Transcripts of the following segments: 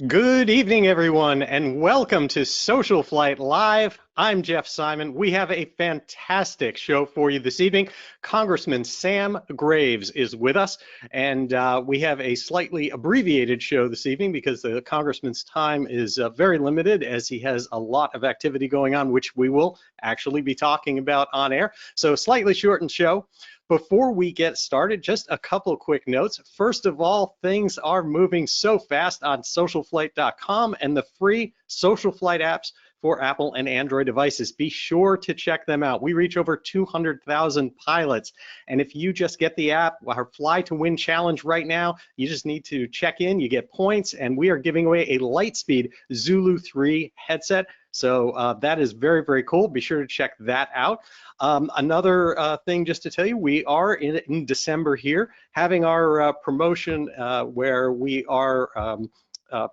Good evening, everyone, and welcome to Social Flight Live. I'm Jeff Simon. We have a fantastic show for you this evening. Congressman Sam Graves is with us, and we have a slightly abbreviated show this evening because the Congressman's time is very limited as he has a lot of activity going on, which we will actually be talking about on air. So slightly shortened show. Before we get started, just a couple quick notes. First of all, things are moving so fast on SocialFlight.com and the free SocialFlight apps for Apple and Android devices. Be sure to check them out. We reach over 200,000 pilots. And if you just get the app, our Fly to Win challenge right now, you just need to check in, you get points, and we are giving away a Lightspeed Zulu 3 headset. So that is very, very cool. Be sure to check that out. Another thing just to tell you, we are in December here having our promotion where we are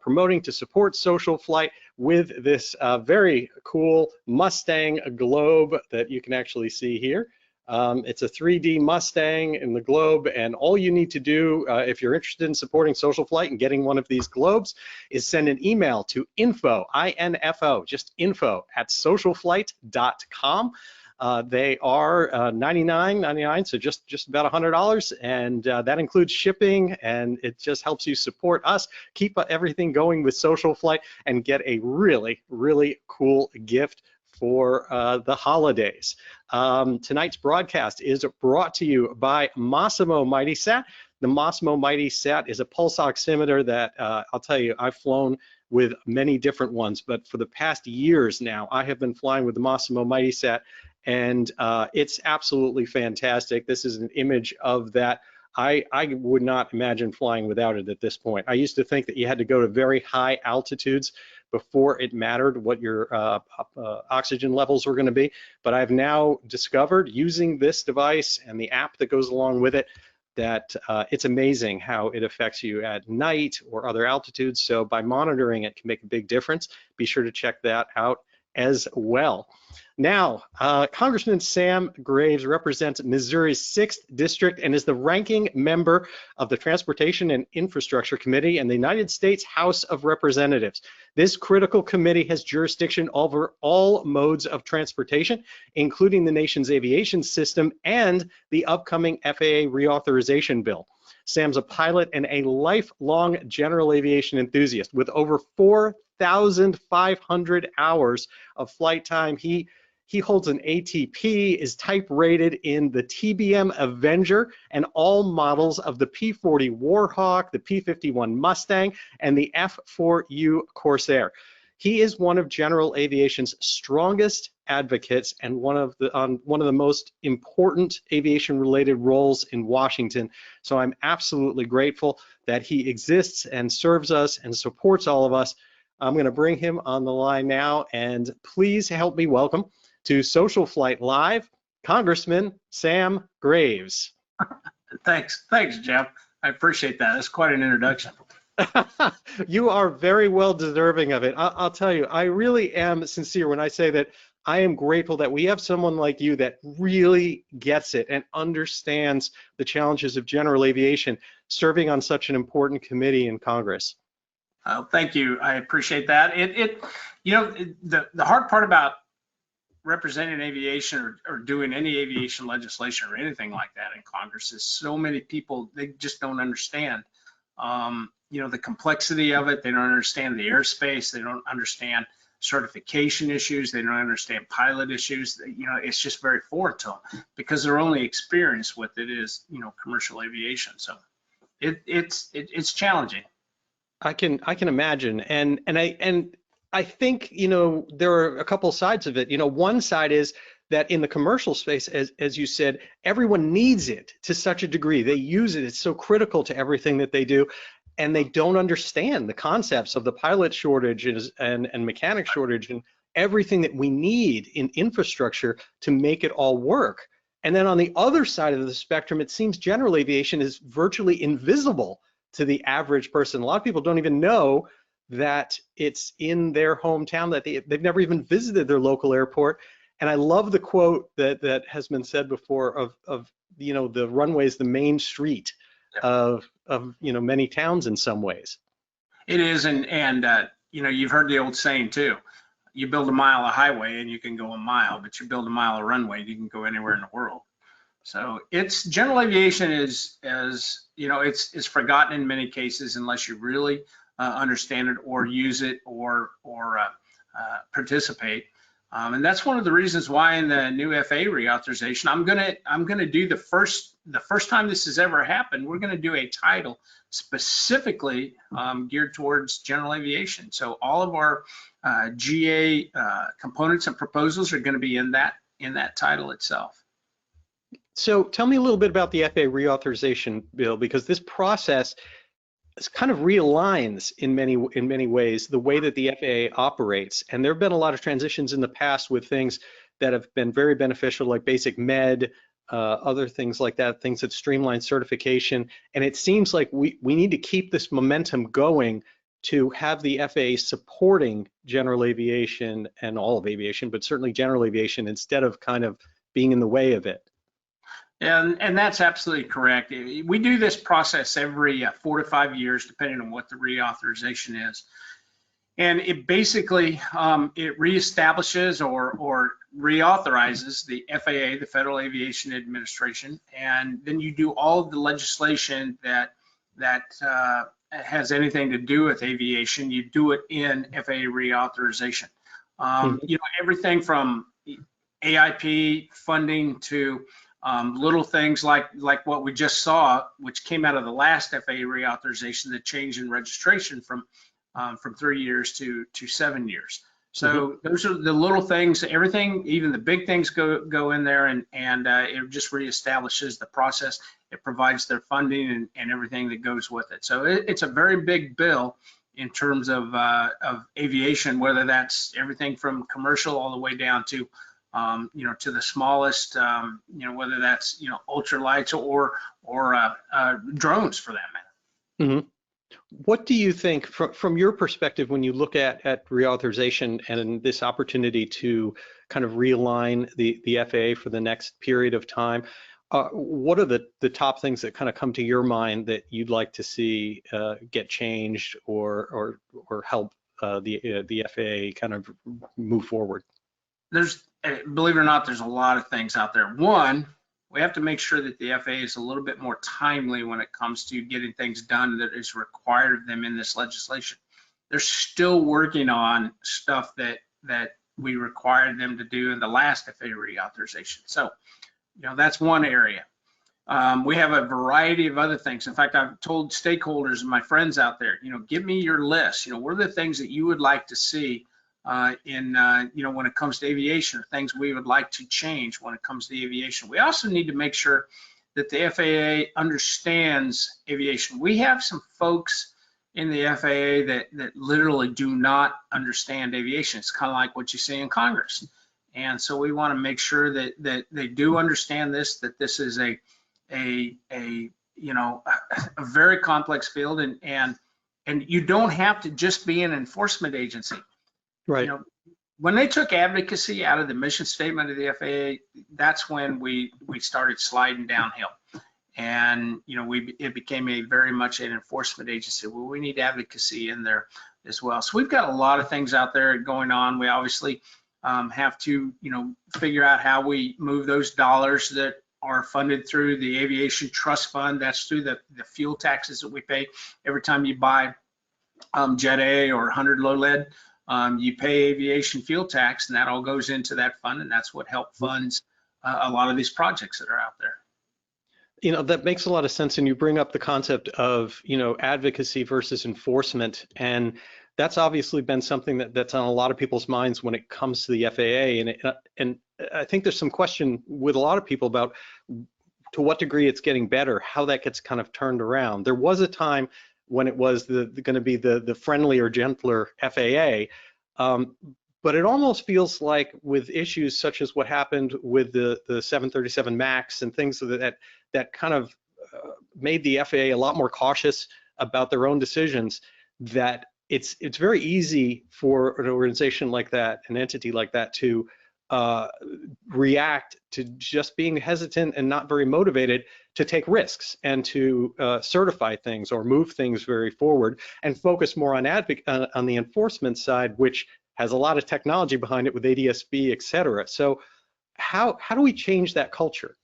promoting to support Social Flight with this very cool Mustang globe that you can actually see here. It's a 3D Mustang in the globe, and all you need to do if you're interested in supporting Social Flight and getting one of these globes is send an email to info, I-N-F-O, just info at socialflight.com. They are $99.99, so just about $100, and that includes shipping, and it just helps you support us, keep everything going with Social Flight, and get a really, really cool gift for the holidays. Tonight's broadcast is brought to you by Massimo Mighty Sat. The Massimo Mighty Sat is a pulse oximeter that I'll tell you, I've flown with many different ones, but for the past years now, I have been flying with the Massimo Mighty Sat, and it's absolutely fantastic. This is an image of that. I would not imagine flying without it at this point. I used to think that you had to go to very high altitudes before it mattered what your oxygen levels were going to be, but I've now discovered using this device and the app that goes along with it that it's amazing how it affects you at night or other altitudes. So by monitoring it can make a big difference. Be sure to check that out as well. Now, Congressman Sam Graves represents Missouri's 6th District and is the ranking member of the Transportation and Infrastructure Committee in the United States House of Representatives. This critical committee has jurisdiction over all modes of transportation, including the nation's aviation system and the upcoming FAA reauthorization bill. Sam's a pilot and a lifelong general aviation enthusiast with over 4,500 hours of flight time. He holds an ATP, is type rated in the TBM Avenger and all models of the P-40 Warhawk, the P-51 Mustang, and the F4U Corsair. He is one of General Aviation's strongest advocates and one of the most important aviation-related roles in Washington. So I'm absolutely grateful that he exists and serves us and supports all of us. I'm going to bring him on the line now, and please help me welcome to Social Flight Live, Congressman Sam Graves. Thanks, Jeff. I appreciate that. That's quite an introduction. You are very well deserving of it. I'll tell you, I really am sincere when I say that I am grateful that we have someone like you that really gets it and understands the challenges of general aviation, serving on such an important committee in Congress. Thank you. I appreciate that. The hard part about representing aviation or doing any aviation legislation or anything like that in Congress is so many people, they just don't understand. The complexity of it. They don't understand the airspace. They don't understand certification issues. They don't understand pilot issues. It's just very foreign to them because their only experience with it is, commercial aviation. So it's challenging. I can imagine, and I think there are a couple sides of it. One side is that in the commercial space, as you said, everyone needs it to such a degree. They use it. It's so critical to everything that they do, and they don't understand the concepts of the pilot shortage and mechanic shortage and everything that we need in infrastructure to make it all work. And then on the other side of the spectrum, it seems general aviation is virtually invisible to the average person. A lot of people don't even know that it's in their hometown, that they've never even visited their local airport. And I love the quote that has been said before of the runway is the main street of many towns in some ways. It is, and you know, you've heard the old saying too. You build a mile of highway and you can go a mile, but you build a mile of runway and you can go anywhere in the world. So it's general aviation is, as you know, it's forgotten in many cases unless you really understand it or use it or participate. And that's one of the reasons why in the new FAA reauthorization, I'm gonna do the first time this has ever happened. We're gonna do a title specifically geared towards general aviation. So all of our GA components and proposals are going to be in that title itself. So tell me a little bit about the FAA reauthorization bill, because this process kind of realigns in many ways the way that the FAA operates. And there have been a lot of transitions in the past with things that have been very beneficial, like basic med, other things like that, things that streamline certification. And it seems like we need to keep this momentum going to have the FAA supporting general aviation and all of aviation, but certainly general aviation, instead of kind of being in the way of it. And that's absolutely correct. We do this process every 4 to 5 years, depending on what the reauthorization is. And it basically, it reestablishes or reauthorizes the FAA, the Federal Aviation Administration, and then you do all of the legislation that has anything to do with aviation. You do it in FAA reauthorization. You know, everything from AIP funding to little things like what we just saw, which came out of the last FAA reauthorization, the change in registration from 3 years to 7 years. So those are the little things. Everything, even the big things, go in there, and it just reestablishes the process. It provides their funding and everything that goes with it. So it's a very big bill in terms of aviation, whether that's everything from commercial all the way down to you know, to the smallest, you know, whether that's, you know, ultralights or drones for that matter. What do you think, from your perspective, when you look at reauthorization and this opportunity to kind of realign the FAA for the next period of time? What are the top things that kind of come to your mind that you'd like to see get changed or help the FAA kind of move forward? Believe it or not, there's a lot of things out there. One, we have to make sure that the FAA is a little bit more timely when it comes to getting things done that is required of them in this legislation. They're still working on stuff that we required them to do in the last FAA reauthorization. So, you know, that's one area. We have a variety of other things. In fact, I've told stakeholders and my friends out there, you know, give me your list. You know, what are the things that you would like to see in you know, when it comes to aviation, or things we would like to change when it comes to aviation. We also need to make sure that the FAA understands aviation. We have some folks in the FAA that literally do not understand aviation. It's kind of like what you see in Congress. And so we want to make sure that they do understand this, that this is a you know, a very complex field, and you don't have to just be an enforcement agency. Right. You know, when they took advocacy out of the mission statement of the FAA, that's when we started sliding downhill. And, you know, it became very much an enforcement agency. Well, we need advocacy in there as well. So we've got a lot of things out there going on. We obviously have to, you know, figure out how we move those dollars that are funded through the Aviation Trust Fund. That's through the fuel taxes that we pay every time you buy Jet A or 100 low lead. You pay aviation fuel tax, and that all goes into that fund, and that's what help funds a lot of these projects that are out there. You know, that makes a lot of sense, and you bring up the concept of, you know, advocacy versus enforcement, and that's obviously been something that's on a lot of people's minds when it comes to the FAA, and I think there's some question with a lot of people about to what degree it's getting better, how that gets kind of turned around. There was a time when it was going to be the friendlier, gentler FAA. But it almost feels like with issues such as what happened with the 737 MAX and things that kind of made the FAA a lot more cautious about their own decisions, that it's very easy for an organization like that, an entity like that, to react to just being hesitant and not very motivated to take risks and to certify things or move things very forward, and focus more on on the enforcement side, which has a lot of technology behind it with ADS-B, et cetera. So how do we change that culture?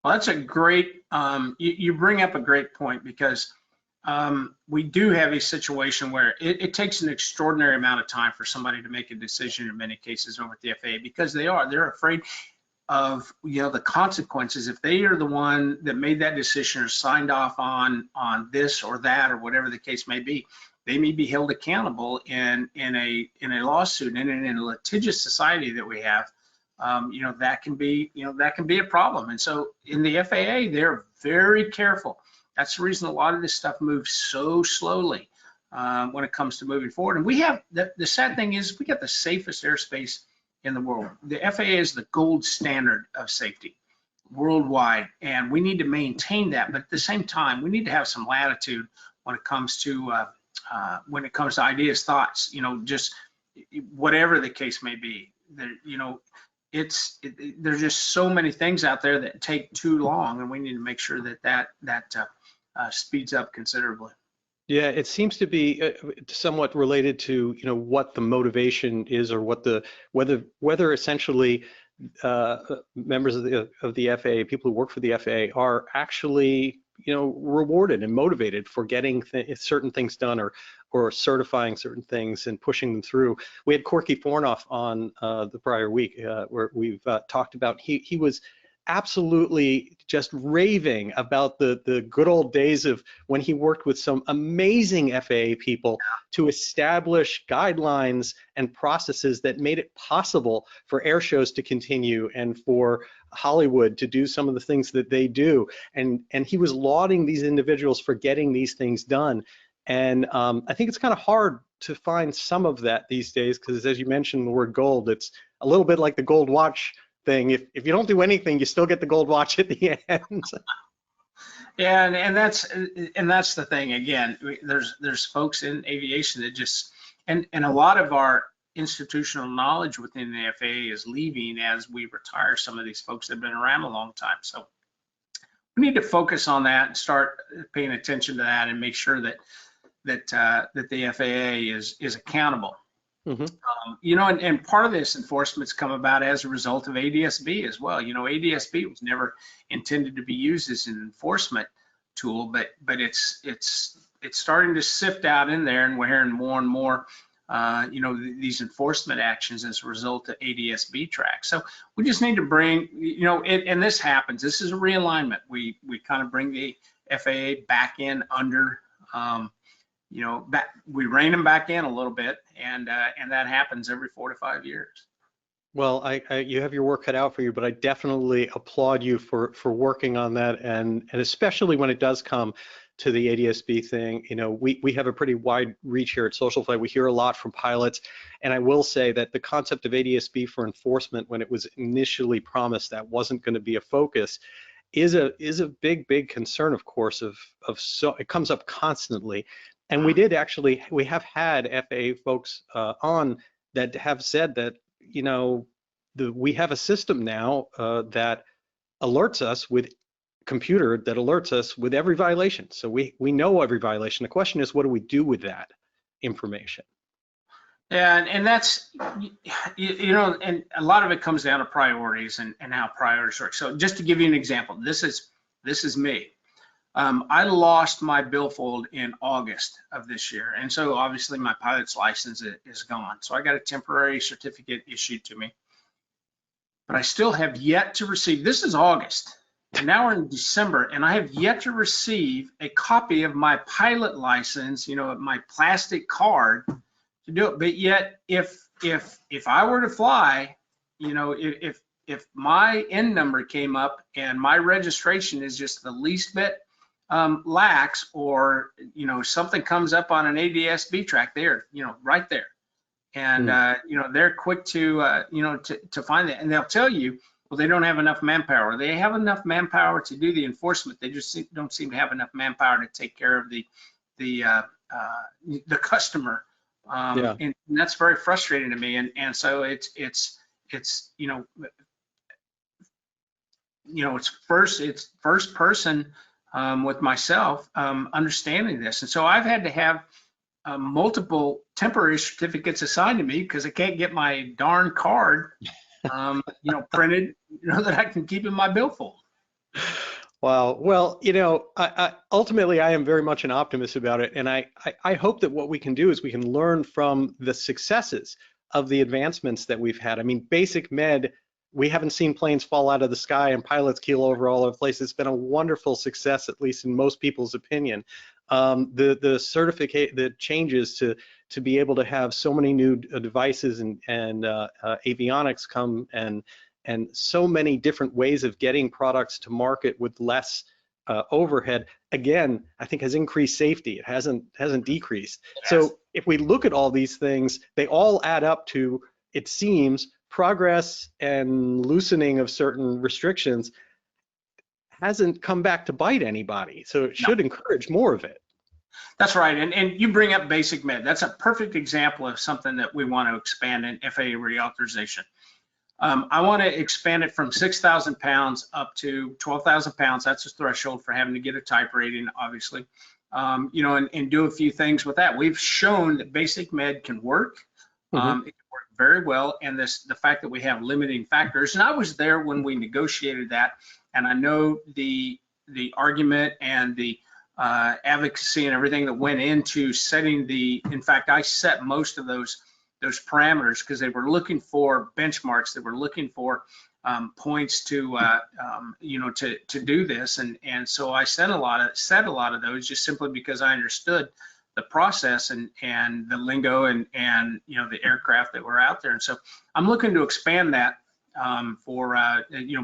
Well, that's a great, you bring up a great point, because we do have a situation where it takes an extraordinary amount of time for somebody to make a decision in many cases over at the FAA, because they're afraid of, you know, the consequences. If they are the one that made that decision or signed off on this or that or whatever the case may be, they may be held accountable in a lawsuit. And in a litigious society that we have, you know, that can be a problem. And so in the FAA, they're very careful. That's the reason a lot of this stuff moves so slowly when it comes to moving forward. And we have, the sad thing is, we got the safest airspace in the world. The FAA is the gold standard of safety worldwide, and we need to maintain that. But at the same time, we need to have some latitude when it comes to ideas, thoughts, you know, just whatever the case may be. You know, there's just so many things out there that take too long, and we need to make sure that speeds up considerably. Yeah, it seems to be somewhat related to, you know, what the motivation is, or what whether essentially members of the FAA, people who work for the FAA, are actually, you know, rewarded and motivated for getting certain things done, or certifying certain things and pushing them through. We had Corky Fornoff on the prior week, where we've talked about, he was absolutely just raving about the good old days of when he worked with some amazing FAA people to establish guidelines and processes that made it possible for air shows to continue and for Hollywood to do some of the things that they do. And he was lauding these individuals for getting these things done. And I think it's kind of hard to find some of that these days, because as you mentioned the word gold, it's a little bit like the gold watch thing. If you don't do anything, you still get the gold watch at the end. Yeah, and that's the thing. Again, there's folks in aviation that just, and a lot of our institutional knowledge within the FAA is leaving as we retire some of these folks that have been around a long time. So we need to focus on that and start paying attention to that, and make sure that the FAA is accountable. Mm-hmm. You know, and part of this enforcement's come about as a result of ADS-B as well. You know, ADS-B was never intended to be used as an enforcement tool, but it's starting to sift out in there, and we're hearing more and more, you know, these enforcement actions as a result of ADS-B tracks. So we just need to bring, you know, and this happens. This is a realignment. We kind of bring the FAA back in under. You know, we rein them back in a little bit, and that happens every 4 to 5 years. Well, you have your work cut out for you, but I definitely applaud you for working on that, and especially when it does come to the ADS-B thing. You know, we have a pretty wide reach here at SocialFlight. We hear a lot from pilots, and I will say that the concept of ADS-B for enforcement, when it was initially promised that wasn't going to be a focus, is a big concern, of course. So it comes up constantly. And we have had FAA folks on that have said that, you know, we have a system now that alerts us with every violation. So we know every violation. The question is, what do we do with that information? Yeah, and that's, you know, and a lot of it comes down to priorities and how priorities work. So just to give you an example, this is me. I lost my billfold in August of this year, and so obviously my pilot's license is gone. So I got a temporary certificate issued to me, but I still have yet to receive, this is August, and now we're in December, and I have yet to receive a copy of my pilot license, you know, my plastic card to do it. But yet, if I were to fly, you know, if my N number came up and my registration is just the least bit lax, or, you know, something comes up on an ADS-B track, there, you know, right there. And, you know, they're quick to, you know, to find that. And they'll tell you, well, they don't have enough manpower. They have enough manpower to do the enforcement. They just don't seem to have enough manpower to take care of the customer. And that's very frustrating to me. And so it's it's it's first person with myself understanding this, and so I've had to have multiple temporary certificates assigned to me because I can't get my darn card, printed, that I can keep in my billfold. Wow. Well, ultimately, I am very much an optimist about it, and I hope that what we can do is we can learn from the successes of the advancements that we've had. I mean, basic med, we haven't seen planes fall out of the sky and pilots keel over all over the place. It's been a wonderful success, at least in most people's opinion. The changes to be able to have so many new devices and avionics come and so many different ways of getting products to market with less overhead, again, I think has increased safety. It hasn't decreased. So if we look at all these things, they all add up to, it seems, progress and loosening of certain restrictions hasn't come back to bite anybody. So it should encourage more of it. That's right, and you bring up basic med. That's a perfect example of something that we want to expand in FAA reauthorization. I want to expand it from 6,000 pounds up to 12,000 pounds. That's the threshold for having to get a type rating, obviously. And do a few things with that. We've shown that basic med can work. It can work very well, and the fact that we have limiting factors. And I was there when we negotiated that, and I know the argument and the advocacy and everything that went into setting in fact, I set most of those parameters because they were looking for benchmarks. They were looking for points to do this, and so I set a lot of those just simply because I understood the process and the lingo and the aircraft that were out there. And so I'm looking to expand that for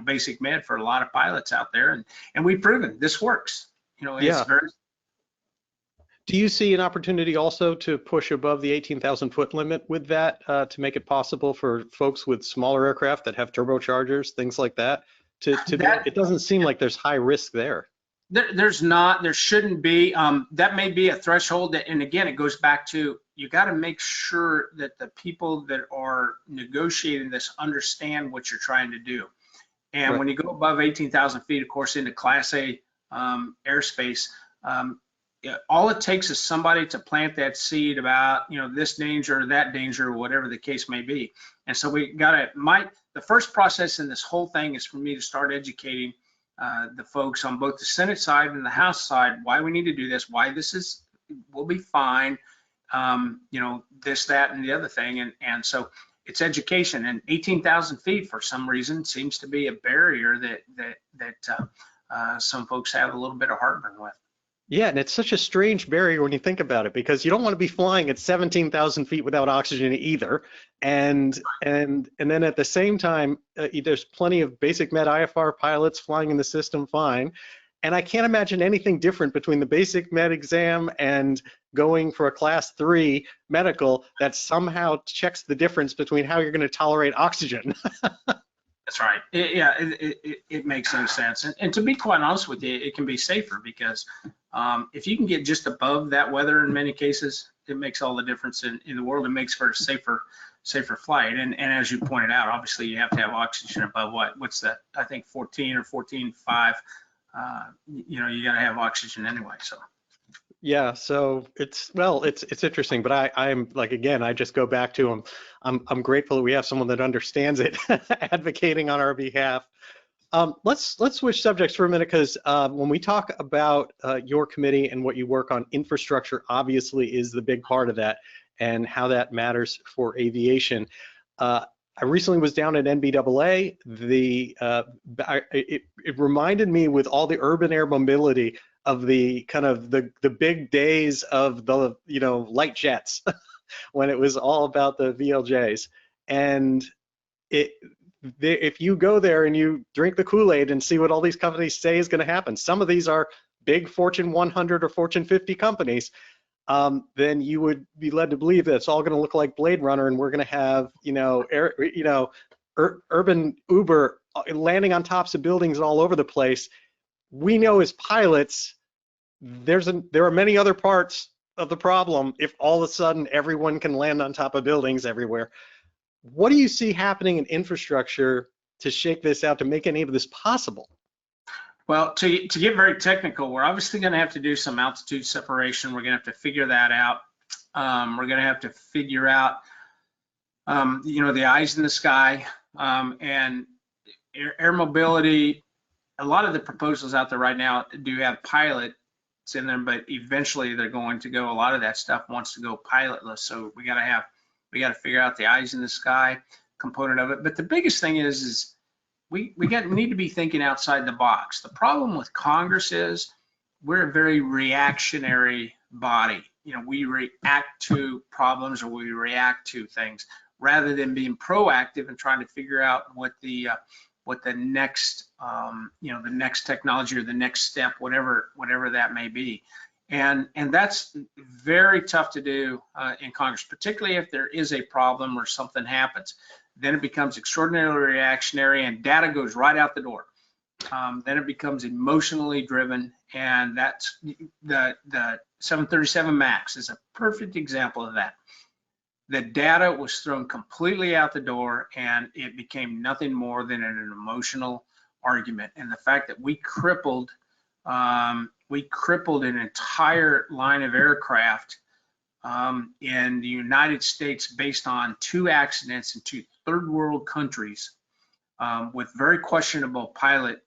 basic med for a lot of pilots out there, and we've proven this works. It's very. Do you see an opportunity also to push above the 18,000 foot limit with that to make it possible for folks with smaller aircraft that have turbochargers, things like that? It doesn't seem like there's high risk there. There's not, there shouldn't be. That may be a threshold and again, it goes back to, you got to make sure that the people that are negotiating this understand what you're trying to do. And when you go above 18,000 feet, of course, into Class A airspace, all it takes is somebody to plant that seed about, this danger or that danger or whatever the case may be. And so we got to, the first process in this whole thing is for me to start educating the folks on both the Senate side and the House side, why we need to do this, why this will be fine, this, that, and the other thing. And so it's education, and 18,000 feet for some reason seems to be a barrier that some folks have a little bit of heartburn with. Yeah, and it's such a strange barrier when you think about it, because you don't want to be flying at 17,000 feet without oxygen either. And then at the same time, there's plenty of basic med IFR pilots flying in the system fine. And I can't imagine anything different between the basic med exam and going for a class 3 medical that somehow checks the difference between how you're going to tolerate oxygen. That's right. It makes no sense. And to be quite honest with you, it can be safer because if you can get just above that weather in many cases, it makes all the difference in the world. It makes for a safer flight. And as you pointed out, obviously you have to have oxygen above what's that? I think 14 or 14.5. You got to have oxygen anyway. So. Yeah, so it's interesting, but I'm like, again, I just go back to I'm grateful that we have someone that understands it advocating on our behalf. Let's switch subjects for a minute, because when we talk about your committee and what you work on, infrastructure obviously is the big part of that and how that matters for aviation. I recently was down at NBAA. It reminded me, with all the urban air mobility, of the kind of the big days of the light jets when it was all about the VLJs. And if you go there and you drink the Kool-Aid and see what all these companies say is going to happen, some of these are big Fortune 100 or Fortune 50 companies, then you would be led to believe that it's all going to look like Blade Runner, and we're going to have urban Uber landing on tops of buildings all over the place. We know as pilots, there are many other parts of the problem if all of a sudden everyone can land on top of buildings everywhere. What do you see happening in infrastructure to shake this out, to make any of this possible? Well, to get very technical, we're obviously going to have to do some altitude separation. We're going to have to figure that out. We're going to have to figure out, the eyes in the sky, and air mobility. A lot of the proposals out there right now do have pilots in them, but eventually they're going to go. A lot of that stuff wants to go pilotless. So we got to figure out the eyes in the sky component of it. But the biggest thing is we need to be thinking outside the box. The problem with Congress is we're a very reactionary body. We react to problems, or we react to things rather than being proactive and trying to figure out what the next the next technology or the next step, whatever that may be. And that's very tough to do in Congress, particularly if there is a problem or something happens. Then it becomes extraordinarily reactionary and data goes right out the door. Then it becomes emotionally driven, and that's the 737 MAX is a perfect example of that. The data was thrown completely out the door, and it became nothing more than an emotional argument. And the fact that we crippled an entire line of aircraft in the United States based on 2 accidents in 2 third world countries with very questionable pilot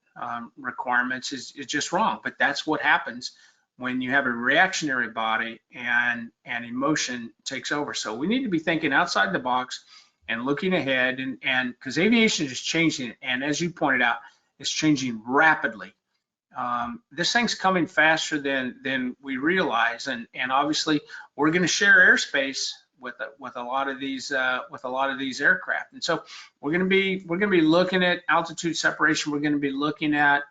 requirements is just wrong. But that's what happens when you have a reactionary body and emotion takes over. So we need to be thinking outside the box and looking ahead, and because aviation is changing, and as you pointed out, it's changing rapidly. This thing's coming faster than we realize, and obviously we're going to share airspace with a lot of these aircraft, and so we're going to be looking at altitude separation. We're going to be looking at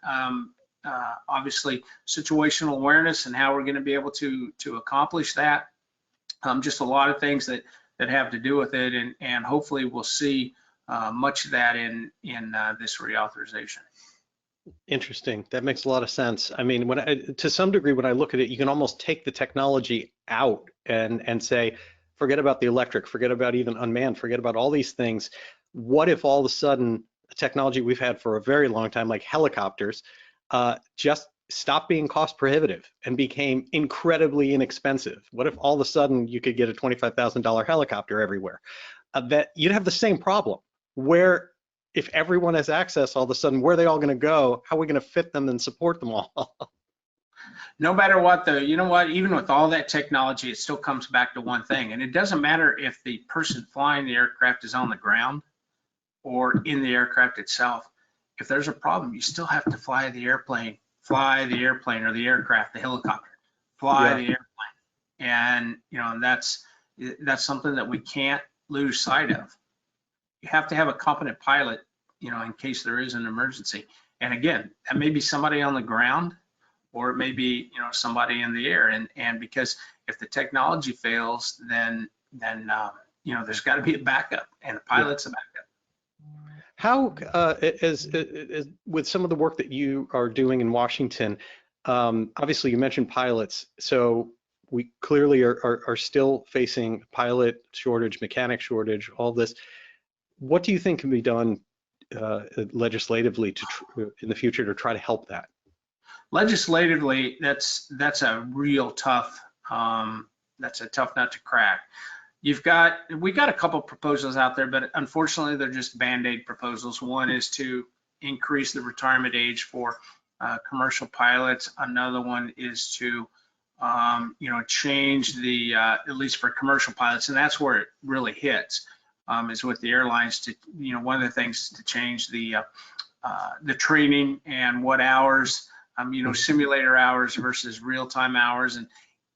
obviously situational awareness and how we're going to be able to accomplish that. Just a lot of things that have to do with it, and hopefully we'll see much of that in this reauthorization. Interesting. That makes a lot of sense. I mean, to some degree, when I look at it, you can almost take the technology out and say, forget about the electric, forget about even unmanned, forget about all these things. What if all of a sudden a technology we've had for a very long time, like helicopters, just stopped being cost prohibitive and became incredibly inexpensive? What if all of a sudden you could get a $25,000 helicopter everywhere? That you'd have the same problem, where if everyone has access, all of a sudden, where are they all going to go? How are we going to fit them and support them all? No matter what, though, you know what? Even with all that technology, it still comes back to one thing, and it doesn't matter if the person flying the aircraft is on the ground or in the aircraft itself. If there's a problem, you still have to fly the airplane or the aircraft, the helicopter, the airplane, and and that's something that we can't lose sight of. You have to have a competent pilot, in case there is an emergency. And again, that may be somebody on the ground, or it may be, somebody in the air. And because if the technology fails, then there's got to be a backup, and the pilot's a backup. How, as with some of the work that you are doing in Washington, obviously you mentioned pilots, so we clearly are still facing pilot shortage, mechanic shortage, all this. What do you think can be done legislatively in the future to try to help that? Legislatively, that's a real tough that's a tough nut to crack. We got a couple proposals out there, but unfortunately they're just band-aid proposals. One is to increase the retirement age for commercial pilots. Another one is to change the at least for commercial pilots, and that's where it really hits. Is with the airlines to, one of the things is to change the training and what hours, simulator hours versus real-time hours,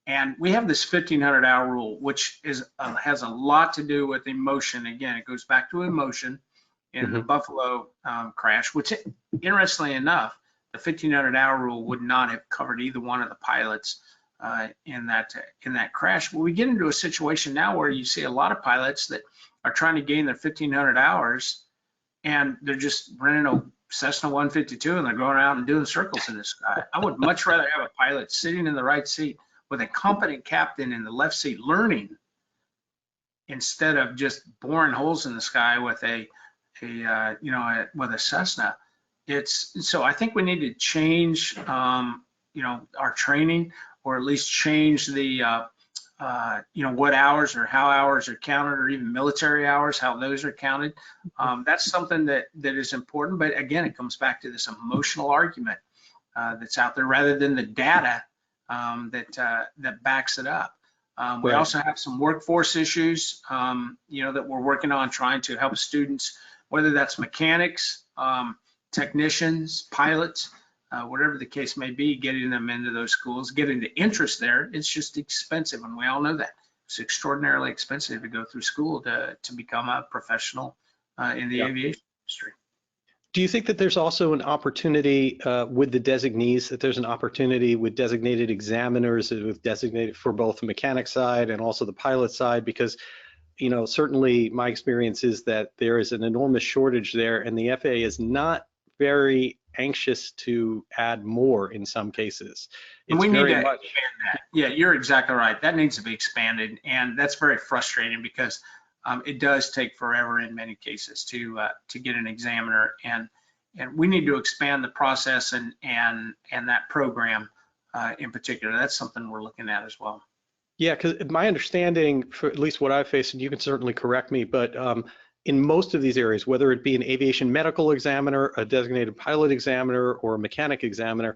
and we have this 1,500-hour rule, which has a lot to do with emotion. Again, it goes back to emotion in the Buffalo crash, which, interestingly enough, the 1,500-hour rule would not have covered either one of the pilots in that crash. But we get into a situation now where you see a lot of pilots that are trying to gain their 1,500 hours, and they're just renting a Cessna 152 and they're going around and doing circles in the sky. I would much rather have a pilot sitting in the right seat with a competent captain in the left seat learning instead of just boring holes in the sky with with a Cessna. So I think we need to change, our training, or at least change the, what hours or how hours are counted, or even military hours, how those are counted. That's something that is important. But again, it comes back to this emotional argument that's out there rather than the data that backs it up. We also have some workforce issues, that we're working on, trying to help students, whether that's mechanics, technicians, pilots, whatever the case may be, getting them into those schools, getting the interest there. It's just expensive, and we all know that. It's extraordinarily expensive to go through school to become a professional in the aviation industry. Do you think that there's also an opportunity with the designees, that there's an opportunity with designated examiners, with designated for both the mechanic side and also the pilot side? Because, certainly my experience is that there is an enormous shortage there, and the FAA is not very anxious to add more in some cases. And we need to expand that. Yeah, you're exactly right. That needs to be expanded, and that's very frustrating because it does take forever in many cases to get an examiner, and we need to expand the process and that program in particular. That's something we're looking at as well. Yeah, because my understanding, for at least what I've faced, and you can certainly correct me, but in most of these areas, whether it be an aviation medical examiner, a designated pilot examiner, or a mechanic examiner,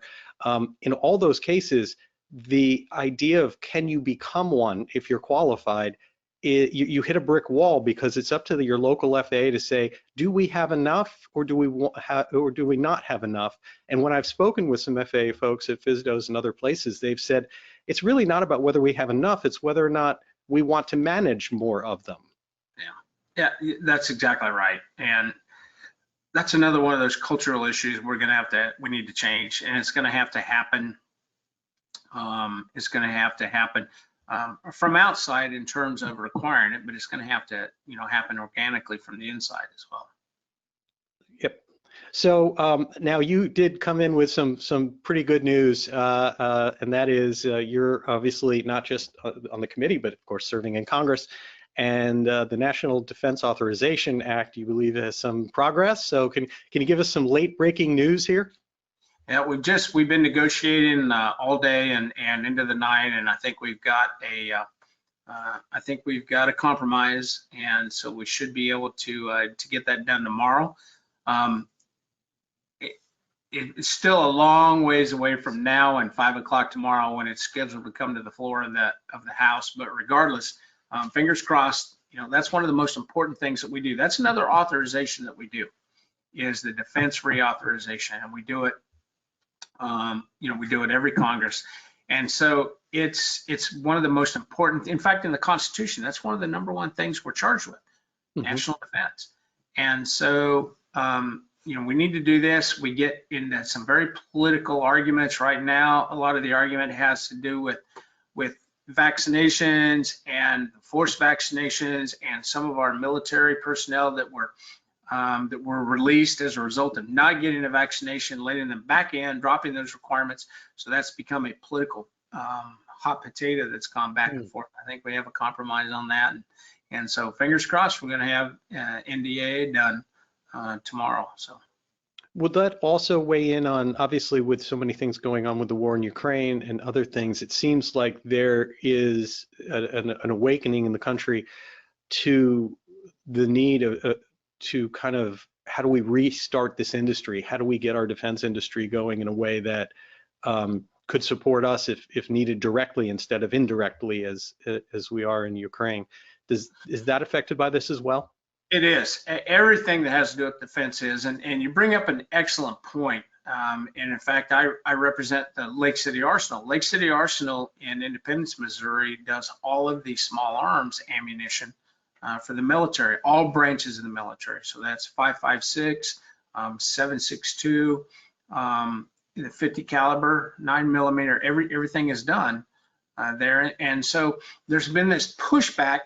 in all those cases, the idea of can you become one if you're qualified, you hit a brick wall, because it's up to your local FAA to say, do we have enough, or do we not have enough? And when I've spoken with some FAA folks at FSDOs and other places, they've said it's really not about whether we have enough, it's whether or not we want to manage more of them. Yeah, that's exactly right. And that's another one of those cultural issues we need to change, and it's going to have to happen. It's going to have to happen from outside in terms of requiring it, but it's going to have to, happen organically from the inside as well. Yep. So now you did come in with some pretty good news, and that is you're obviously not just on the committee, but of course serving in Congress. And the National Defense Authorization Act, you believe, has some progress. So can you give us some late breaking news here? Yeah, we've been negotiating all day and into the night, and I think we've got a compromise, and so we should be able to get that done tomorrow. It's still a long ways away from now and 5 o'clock tomorrow when it's scheduled to come to the floor of the House. But regardless, fingers crossed. That's one of the most important things that we do. That's another authorization that we do, is the defense reauthorization, and we do it. We do it every Congress, and so it's one of the most important. In fact, in the Constitution, that's one of the #1 things we're charged with, national defense. And so we need to do this. We get into some very political arguments right now. A lot of the argument has to do with vaccinations and forced vaccinations, and some of our military personnel that were released as a result of not getting a vaccination, letting them back in, dropping those requirements. So that's become a political hot potato that's gone back and forth. I think we have a compromise on that, and so fingers crossed we're going to have NDAA done tomorrow. So. Would that also weigh in on, obviously with so many things going on with the war in Ukraine and other things, it seems like there is an awakening in the country to the need to kind of, how do we restart this industry? How do we get our defense industry going in a way that could support us if needed directly instead of indirectly as we are in Ukraine? Is that affected by this as well? It is. Everything that has to do with defense is, and you bring up an excellent point. And in fact, I represent the Lake City Arsenal. Lake City Arsenal in Independence, Missouri does all of the small arms ammunition for the military, all branches of the military. So that's 5.56, 7.62, the 50 caliber, 9mm, everything is done there. And so there's been this pushback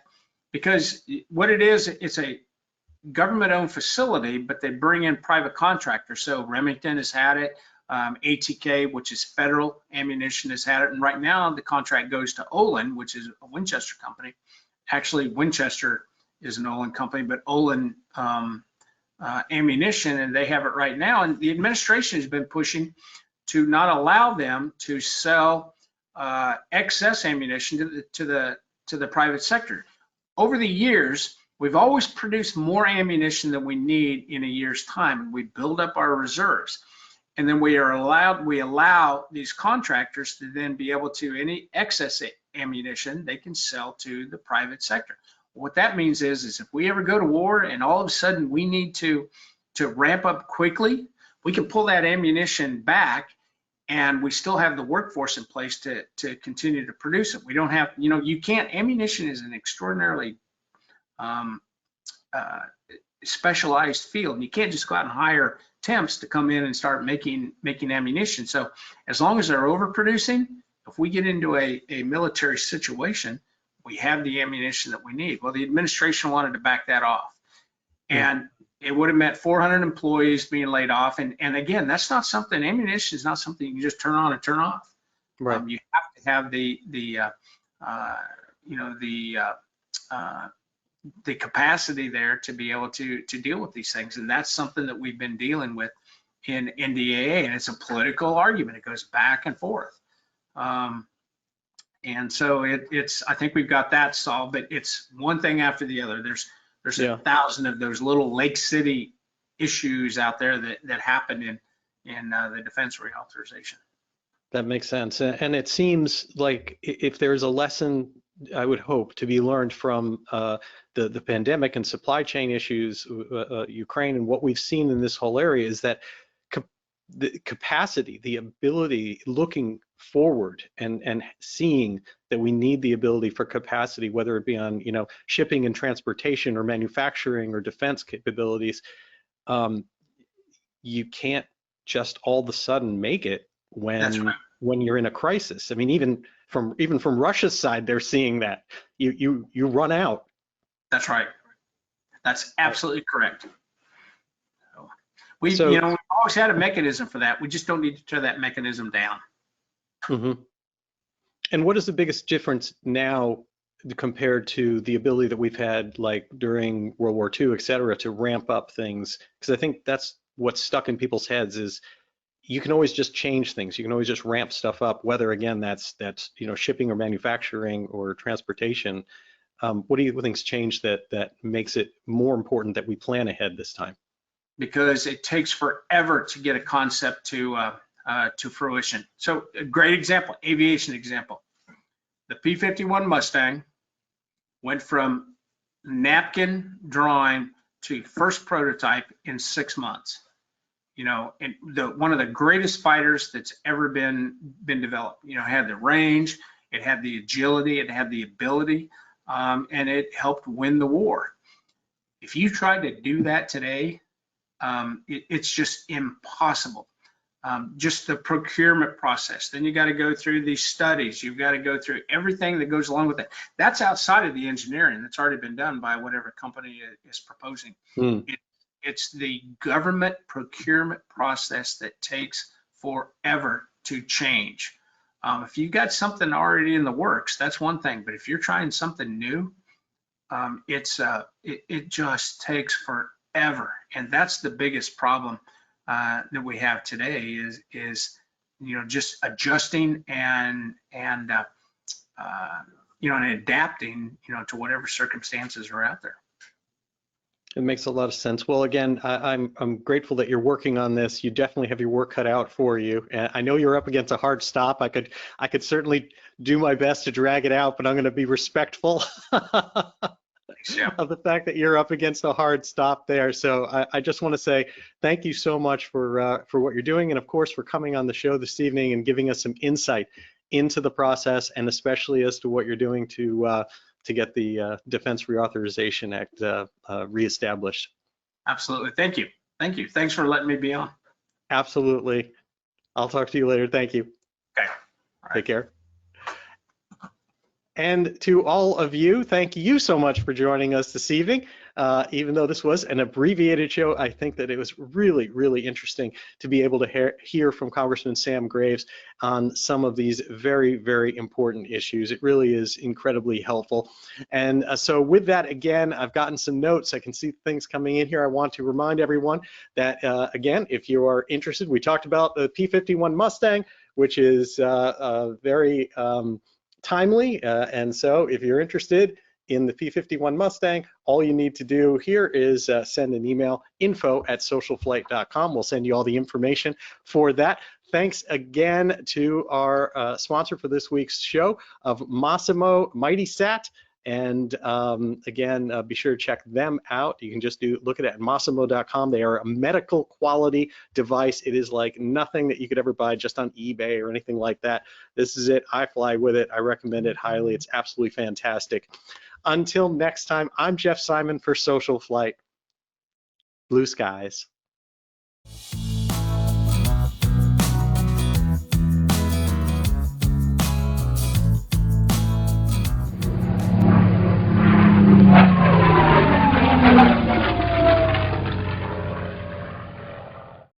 because what it is, it's a government-owned facility, but they bring in private contractors. So Remington has had it, ATK, which is federal ammunition, has had it, and right now the contract goes to Olin, which is a Winchester company, actually Winchester is an Olin company, but Olin ammunition, and they have it right now. And the administration has been pushing to not allow them to sell excess ammunition to the private sector. Over the years, we've always produced more ammunition than we need in a year's time, and we build up our reserves. And then we allow these contractors to then be able to, any excess ammunition, they can sell to the private sector. What that means is if we ever go to war and all of a sudden we need to ramp up quickly, we can pull that ammunition back, and we still have the workforce in place to continue to produce it. We don't have, you can't, ammunition is an extraordinarily specialized field, and you can't just go out and hire temps to come in and start making ammunition. So as long as they're overproducing, if we get into a military situation, we have the ammunition that we need. Well, the administration wanted to back that off, and it would have meant 400 employees being laid off. And again, that's not something, ammunition is not something you can just turn on and turn off. Right. You have to have the capacity there to be able to deal with these things. And that's something that we've been dealing with in NDAA, and it's a political argument. It goes back and forth. And so I think we've got that solved, but it's one thing after the other. There's 1,000 of those little Lake City issues out there that happened in the defense reauthorization. That makes sense. And it seems like if there's a lesson, I would hope, to be learned from the pandemic and supply chain issues, Ukraine, and what we've seen in this whole area is that the capacity, the ability, looking forward and seeing that we need the ability for capacity, whether it be on shipping and transportation or manufacturing or defense capabilities. You can't just all of a sudden make it when you're in a crisis. I mean, even from Russia's side, they're seeing that you run out. That's right. That's absolutely correct. We've always had a mechanism for that. We just don't need to tear that mechanism down. Mm-hmm. And what is the biggest difference now compared to the ability that we've had, like during World War II, et cetera, to ramp up things? Because I think that's what's stuck in people's heads is you can always just change things. You can always just ramp stuff up, whether again that's shipping or manufacturing or transportation. What do you think's changed that makes it more important that we plan ahead this time? Because it takes forever to get a concept to fruition. So a great example, aviation example. The P-51 Mustang went from napkin drawing to first prototype in 6 months. And one of the greatest fighters that's ever been developed. It had the range, it had the agility, it had the ability, and it helped win the war. If you try to do that today, it's just impossible. Just the procurement process. Then you got to go through these studies. You've got to go through everything that goes along with it. That's outside of the engineering. That's already been done by whatever company is proposing. It's the government procurement process that takes forever to change. If you've got something already in the works, that's one thing. But if you're trying something new, it just takes forever. And that's the biggest problem that we have today is just adjusting and adapting to whatever circumstances are out there. It makes a lot of sense. Well, again, I'm grateful that you're working on this. You definitely have your work cut out for you. And I know you're up against a hard stop. I could certainly do my best to drag it out, but I'm going to be respectful of the fact that you're up against a hard stop there. So I just want to say thank you so much for what you're doing, and of course for coming on the show this evening and giving us some insight into the process, and especially as to what you're doing to get the Defense Reauthorization Act reestablished. Absolutely. Thank you. Thank you. Thanks for letting me be on. Absolutely. I'll talk to you later. Thank you. Okay. All right. Take care. And to all of you, thank you so much for joining us this evening. Even though this was an abbreviated show, I think that it was really, really interesting to be able to hear from Congressman Sam Graves on some of these very, very important issues. It really is incredibly helpful. And so with that, again, I've gotten some notes. I can see things coming in here. I want to remind everyone that, again, if you are interested, we talked about the P-51 Mustang, which is very timely, and so if you're interested in the P-51 Mustang, all you need to do here is send an email, info@socialflight.com. We'll send you all the information for that. Thanks again to our sponsor for this week's show of Massimo Mighty Sat. And again, be sure to check them out. You can just look at it at massimo.com. They are a medical quality device. It is like nothing that you could ever buy just on eBay or anything like that. This is it. I fly with it. I recommend it highly. It's absolutely fantastic. Until next time, I'm Jeff Simon for Social Flight. Blue skies.